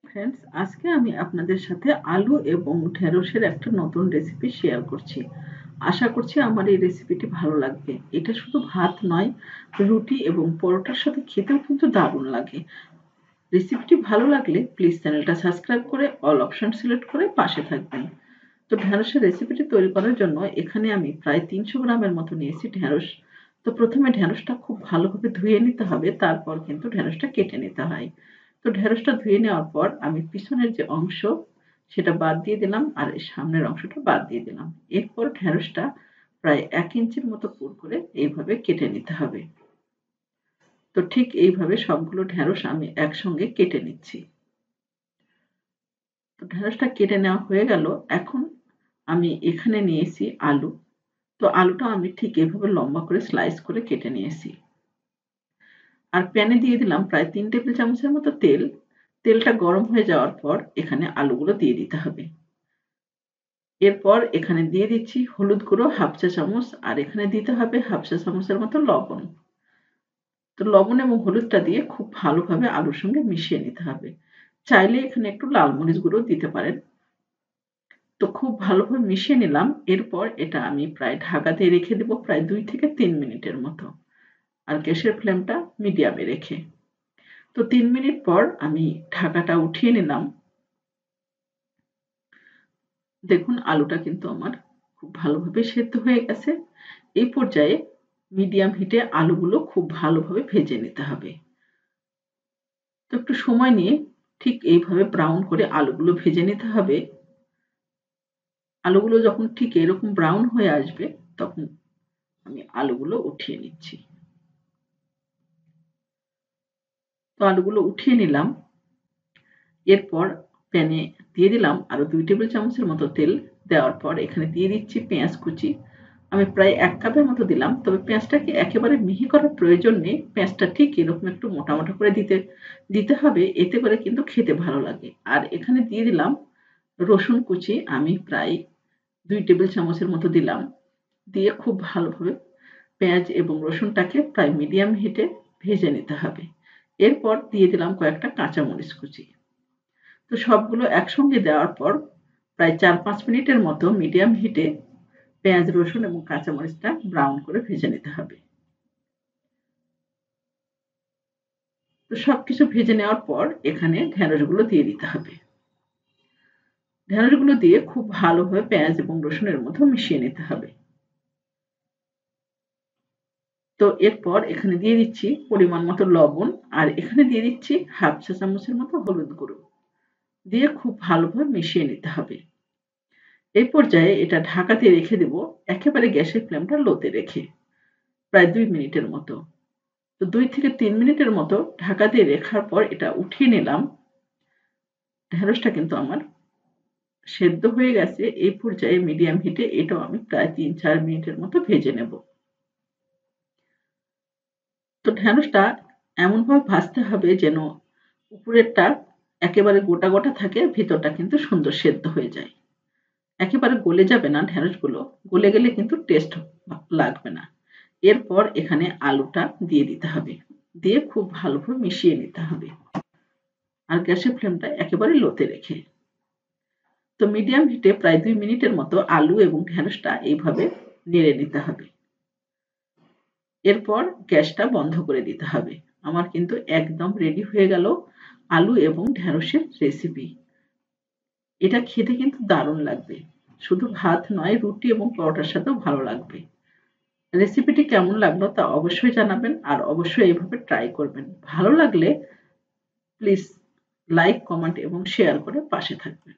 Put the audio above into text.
Friends, আজকে আমি আপনাদের সাথে আলু এবং ঢেঁড়সের একটা নতুন রেসিপি শেয়ার করছি। আশা করছি আমার এই রেসিপিটি ভালো লাগবে। এটা শুধু ভাত নয়, রুটি এবং পরোটার সাথে খেতেও কিন্তু দারুণ লাগে। রেসিপিটি ভালো লাগলে প্লিজ চ্যানেলটা সাবস্ক্রাইব করে অল অপশন সিলেক্ট করে পাশে থাকবেন। তো ঢেঁড়সের রেসিপিটি তৈরি করার জন্য এখানে আমি প্রায় ৩০০ গ্রামের মতো নিয়েছি ঢেঁড়স। তো প্রথমে ঢেঁড়সটা খুব ভালোভাবে ধুয়ে নিতে হবে, তারপর কিন্তু ঢেঁড়সটা কেটে নিতে হয়। তো ঢেঁড়সটা ধুয়ে নেওয়ার পর আমি পিছনের যে অংশ সেটা বাদ দিয়ে দিলাম আর এই সামনের অংশটা বাদ দিয়ে দিলাম। এরপর ঢেঁড়সটা প্রায় ১ ইঞ্চির মতো পুর করে এইভাবে কেটে নিতে হবে। তো ঠিক এইভাবে সবগুলো ঢেঁড়স আমি একসঙ্গে কেটে নিচ্ছি। তো ঢেঁড়সটা কেটে নেওয়া হয়ে গেল। এখন আমি এখানে নিয়েছি আলু। তো আলুটা আমি ঠিক এভাবে লম্বা করে স্লাইস করে কেটে নিয়েছি। আর প্যানে দিয়ে দিলাম প্রায় ৩ টেবিল চামচের মতো তেল। তেলটা গরম হয়ে যাওয়ার পর এখানে আলুগুলো দিয়ে দিতে হবে। এরপর এখানে দিয়ে দিচ্ছি হলুদ গুঁড়ো ১/২ চা চামচ আর এখানে দিতে হবে ১/২ চা চামচের মতো লবণ। তো লবণ এবং হলুদটা দিয়ে খুব ভালোভাবে আলুর সঙ্গে মিশিয়ে নিতে হবে। চাইলে এখানে একটু লাল মরিচ গুঁড়ো দিতে পারেন। তো খুব ভালোভাবে মিশিয়ে নিলাম। এরপর এটা আমি প্রায় ঢাকা দিয়ে রেখে দেব প্রায় ২ থেকে ৩ মিনিটের মতো। আর গ্যাসের ফ্লেমটা মিডিয়ামে রেখে। তো ৩ মিনিট পর আমি ঢাকাটা উঠিয়ে নিলাম। দেখুন আলুটা কিন্তু আমার খুব ভালোভাবে সেদ্ধ হয়ে গেছে। এই পর্যায়ে মিডিয়াম হিটে আলুগুলো খুব ভালোভাবে ভেজে নিতে হবে। তো একটু সময় নিয়ে ঠিক এইভাবে ব্রাউন করে আলুগুলো ভেজে নিতে হবে। আলুগুলো যখন ঠিক এরকম ব্রাউন হয়ে আসবে তখন আমি আলুগুলো উঠিয়ে নিচ্ছি। তো আলুগুলো উঠিয়ে নিলাম। এরপর প্যানে দিয়ে দিলাম আরো ২ টেবিল চামচের মতো তেল। দেওয়ার পর এখানে দিয়ে দিচ্ছি পেঁয়াজ কুচি। আমি প্রায় ১ কাপের মতো দিলাম। তবে পেঁয়াজটাকে একেবারে মিহি করার প্রয়োজন নেই। পেঁয়াজটা ঠিক এরকম একটু মোটা, মোটা করে দিতে হবে। এতে করে কিন্তু খেতে ভালো লাগে। আর এখানে দিয়ে দিলাম রসুন কুচি। আমি প্রায় ২ টেবিল চামচের মতো দিলাম। দিয়ে খুব ভালোভাবে পেঁয়াজ এবং রসুনটাকে প্রায় মিডিয়াম হিটে ভেজে নিতে হবে। এরপর দিয়ে দিলাম কয়েকটা কাঁচামরিচ কুচি। তো সবগুলো একসঙ্গে দেওয়ার পর প্রায় ৪-৫ মিনিটের মতো মিডিয়াম হিটে পেঁয়াজ, রসুন এবং কাঁচামরিচটা ব্রাউন করে ভেজে নিতে হবে। তো সবকিছু ভেজে নেওয়ার পর এখানে ঢেঁড়সগুলো দিয়ে দিতে হবে। ঢেঁড়সগুলো দিয়ে খুব ভালোভাবে পেঁয়াজ এবং রসুনের মধ্যে মিশিয়ে নিতে হবে। তো এরপর এখানে দিয়ে দিচ্ছি পরিমাণ মতো লবণ আর এখানে দিয়ে দিচ্ছি ১/২ চা চামচের মতো হলুদ গুঁড়ো। দিয়ে খুব ভালোভাবে মিশিয়ে নিতে হবে। এই পর্যায়ে এটা ঢাকা দিয়ে রেখে দেব একেবারে গ্যাসের ফ্লেমটা লোতে রেখে প্রায় ২ মিনিটের মতো। তো ২ থেকে ৩ মিনিটের মতো ঢাকা দিয়ে রাখার পর এটা উঠিয়ে নিলাম। ঢেঁড়সটা কিন্তু আমার সেদ্ধ হয়ে গেছে। এই পর্যায়ে মিডিয়াম হিটে এটাও আমি প্রায় ৩-৪ মিনিটের মতো ভেজে নেব। তো ঢেঁড়সটা এমনভাবে ভাজতে হবে যেন উপরেরটা একেবারে গোটা, গোটা থাকে, ভিতরটা কিন্তু সুন্দর সেদ্ধ হয়ে যায়। একেবারে গলে যাবে না ঢেঁড়সগুলো। গলে গেলে কিন্তু টেস্ট লাগবে না। এরপর এখানে আলুটা দিয়ে দিতে হবে। দিয়ে খুব ভালোভাবে মিশিয়ে নিতে হবে। আর গ্যাসের ফ্লেমটা একেবারে লোতে রেখে। তো মিডিয়াম হিটে প্রায় ২ মিনিটের মতো আলু এবং ঢেঁড়সটা এইভাবে নেড়ে নিতে হবে। এরপর গ্যাসটা বন্ধ করে দিতে হবে। আমার কিন্তু একদম রেডি হয়ে গেল আলু এবং ঢেঁড়সের রেসিপি। এটা খেতে কিন্তু দারুণ লাগবে। শুধু ভাত নয়, রুটি এবং পরোটার সাথেও ভালো লাগবে। রেসিপিটি কেমন লাগলো তা অবশ্যই জানাবেন আর অবশ্যই এইভাবে ট্রাই করবেন। ভালো লাগলে প্লিজ লাইক, কমেন্ট এবং শেয়ার করে পাশে থাকবেন।